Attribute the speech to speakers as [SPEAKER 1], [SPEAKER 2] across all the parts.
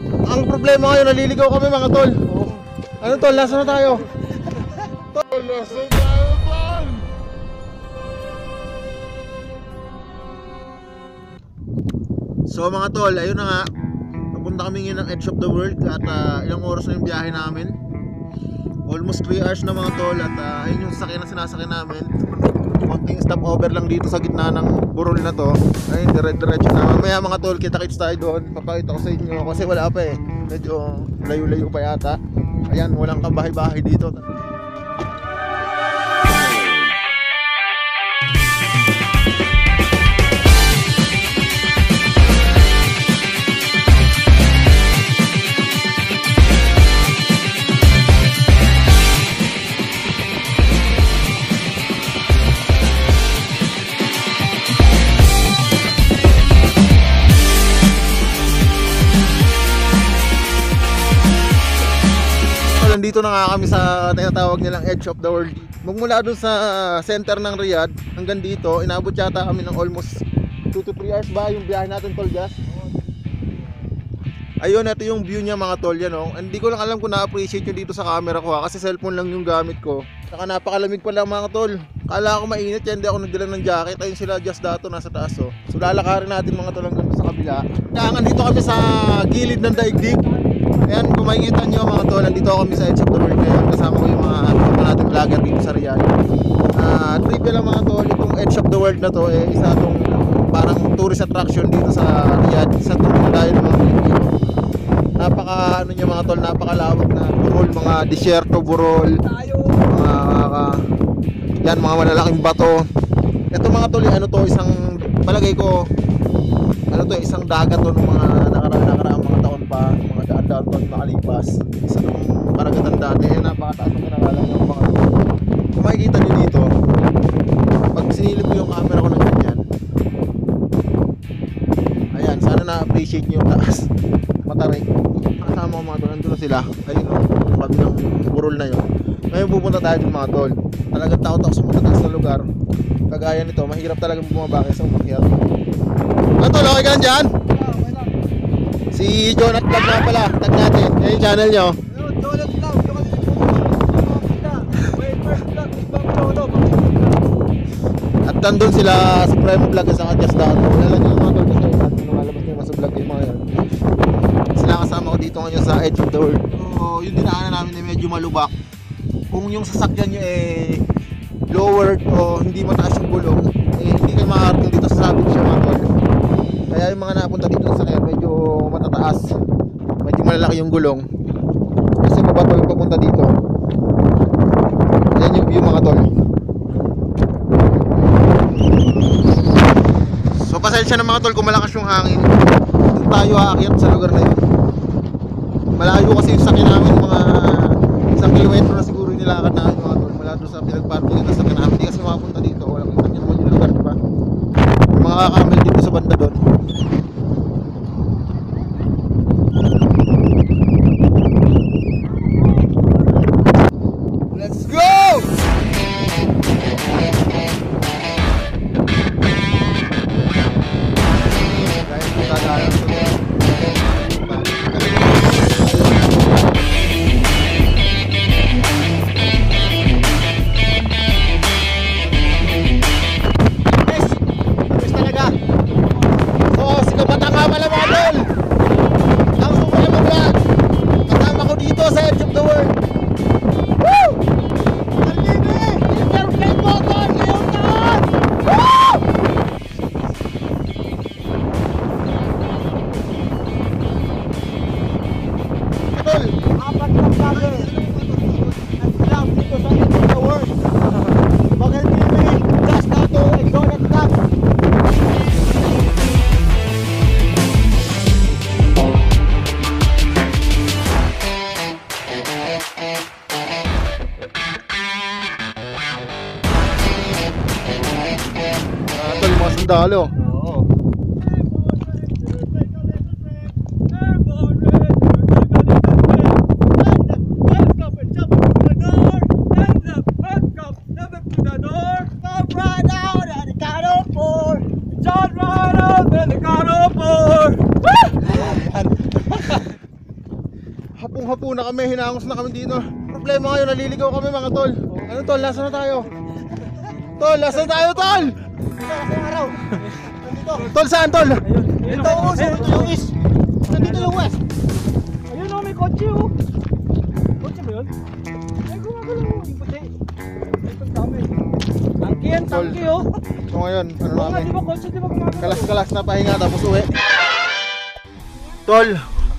[SPEAKER 1] Ang problema ngayon, naliligaw kami mga tol. Ano tol, nasa na tayo? Tol, nasa na tayo tol. So mga tol, ayun na nga. Papunta kami ngayon ng edge of the world. At ilang oras na yung biyahe namin. Almost 3 hours na mga tol. At ayun yung sasakyan na sinasakyan namin. Konting stopover lang dito sa gitna ng burol na to. Ayun, dire-diretso na. Mamaya mga tol, kita-kits tayo doon. Papakita ko sa inyo kasi wala pa eh. Medyo layo-layo pa yata. Ayan, walang kabahay-bahay dito. Dito na nga kami sa tinatawag nilang edge of the world. Magmula doon sa center ng Riyadh hanggang dito, inabot yata kami ng almost 2 to 3 hours ba yung biyahe natin tol, Jas? Ayun, ito yung view niya mga tol, yan oh. Hindi ko lang alam kung na-appreciate nyo dito sa camera ko kasi cellphone lang yung gamit ko. Saka napakalamig pa lang mga tol. Kala ko mainit yan, hindi ako nagdala ng jacket. Ayun sila Jas dato nasa taas oh. So lalakarin natin mga tol hanggang sa kabila. Kaya dito kami sa gilid ng daigdig. Ayan, kung makikita nyo mga tol, nandito kami sa edge of the world ngayon. Kasama ko yung mga nating vlogger dito sa Riyadh. Trivia lang mga tol, itong edge of the world na to isa itong parang tourist attraction dito sa Riyadh. Isa itong dahil ng mga Pilipino. Napaka ano nyo mga tol, napakalawak na burol, mga disyerto burol, yan mga malalaking bato. Ito mga tol, ano to, isang palagay ko ano to, isang dagat to ng mga nakaraang mga taon pa, mga daan-daan taon makalipas. Isa itong karagatan dati, napakataas ang kinalalang ng mga kung makikita nyo dito, pag sinilip ko yung camera ko ng ganyan, ayan, sana na-appreciate nyo yung taas. Matarik. Kasama ko mga tol, nandun na sila. Ayun o, yung kabilang burol na yun. Ngayon pupunta tayo dun mga tol. Talagang takot ako sa matataas na lugar. Kagaya nito, mahirap talagang bumabaki sa umakyat. Ano tol, okay ka lang dyan? Si Jonat Vlog nga pala, tag natin. Yan yung channel nyo.
[SPEAKER 2] Jonat Vlog, yung
[SPEAKER 1] at nandun sila Supremo Vlog sa Jas dato. Wala lang yung mga tol kasi natin lumalabas yung mas vlog yung mga yan. Sila kasama ko dito ngayon sa edge of the world. So yung dinaanan namin ay medyo malubak. Kung yung sasakyan nyo lowered o hindi mataas yung gulong, hindi kayo makakarating dito sa sabit siya mga tol. Kaya yung mga napunta dito sa sakyan medyo matataas, medyo malalaki yung gulong kasi mabato yung papunta dito. Ayan yung view mga tol. So pasensya na mga tol kung malakas yung hangin. Doon tayo aakyat sa lugar na yun. Malayo kasi yung sakyan namin, mga 1 kilometro na siguro yung nilakad namin mga tol. Mula doon sa pinagparking na sakyan namin, hindi kasi makapunta dito. Walang kita nyo naman yung lugar, diba? Yung mga kakamil dito sa banda doon. Let's go! Dalo. Oo. Hapong-hapo na kami, hinangos na kami dito. Problema ngayon, naliligaw kami mga tol. Ano tol, nasa na tayo? Tol, nasa na tayo tol?
[SPEAKER 2] Kasing araw. Nandito.
[SPEAKER 1] Tol, saan tol?
[SPEAKER 2] Ito yung east. Nandito yung west. Ayun oh, may kotse oh. Kotse ba yun? Ay, gumagalaw. Yung puti. Ito ang dami. Tangki yan, tangki oh.
[SPEAKER 1] So ngayon, ano
[SPEAKER 2] Oo nga,
[SPEAKER 1] namin?
[SPEAKER 2] di ba kotse, di ba gumagalaw?
[SPEAKER 1] Kalas-kalas na pahinga tapos uwi. Tol,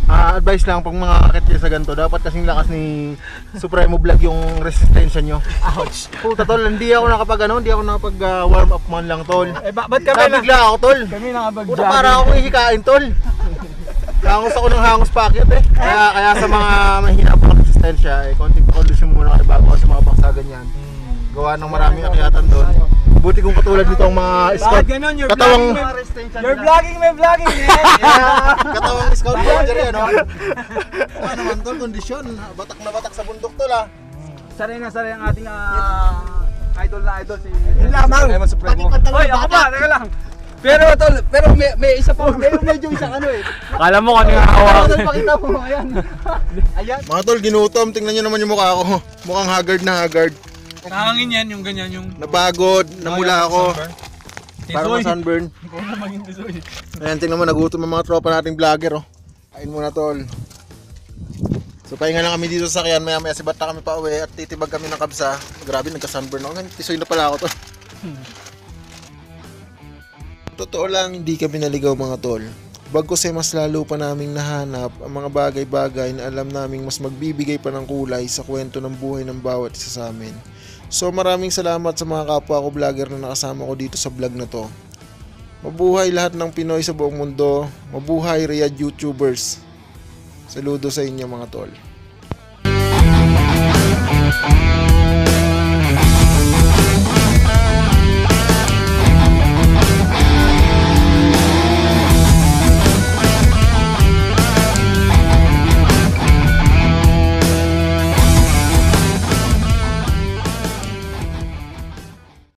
[SPEAKER 1] advice lang pag mga kakit kayo sa ganito, dapat kasing lakas ni Supremo Vlog yung resistensya nyo. Ouch! Puta tol, hindi ako nakapag warm up man lang tol.
[SPEAKER 2] Ba't kami na?
[SPEAKER 1] Nabigla ako tol.
[SPEAKER 2] Kami nakapag-jogging.
[SPEAKER 1] Puta para ako ihikain tol. Hangos ako ng hangos packet eh. Kaya sa mga mahina po ng resistensya, konting pakondisyon muna kayo bago sa mga baksagan yan. Gawa ng maraming akyatan doon. Buti kung katulad nito ang mga scout.
[SPEAKER 2] Ganon,
[SPEAKER 1] Katawang
[SPEAKER 2] you're vlogging, may vlogging eh.
[SPEAKER 1] katawang scout ranger yan, no? Ano naman tol, kondisyon. Batak na batak sa bundok tol ah.
[SPEAKER 2] Saray ang ating idol na idol si yun lamang. Hoy, ako ba? Teka lang. Pero may isa pa, medyo isang ano eh.
[SPEAKER 3] Akala mo kung ano yung hawak.
[SPEAKER 2] Pakita mo, ayan. Ayan.
[SPEAKER 1] Mga tol, ginutom. Tingnan nyo naman yung mukha ko. Mukhang haggard na haggard.
[SPEAKER 3] Nakangin yan, yung ganyan, yung...
[SPEAKER 1] Napagod, namula ako. Parang sunburn.
[SPEAKER 3] Ikaw na maging tisoy.
[SPEAKER 1] Ayan, tingnan mo, nagutom ang mga tropa nating vlogger, oh. Kain muna, tol. So, pahinga lang kami dito sa sakyan. Maya-maya sibat na kami pa uwi at titibag kami ng kabsa. Grabe, nagka-sunburn ako. Tisoy na pala ako, tol. Totoo lang, hindi kami naligaw, mga tol. Bagkus ay mas lalo pa naming nahanap ang mga bagay-bagay na alam naming mas magbibigay pa ng kulay sa kwento ng buhay ng bawat isa sa amin. So maraming salamat sa mga kapwa ko vlogger na nakasama ko dito sa vlog na to. Mabuhay lahat ng Pinoy sa buong mundo. Mabuhay Riyadh YouTubers. Saludo sa inyo mga tol.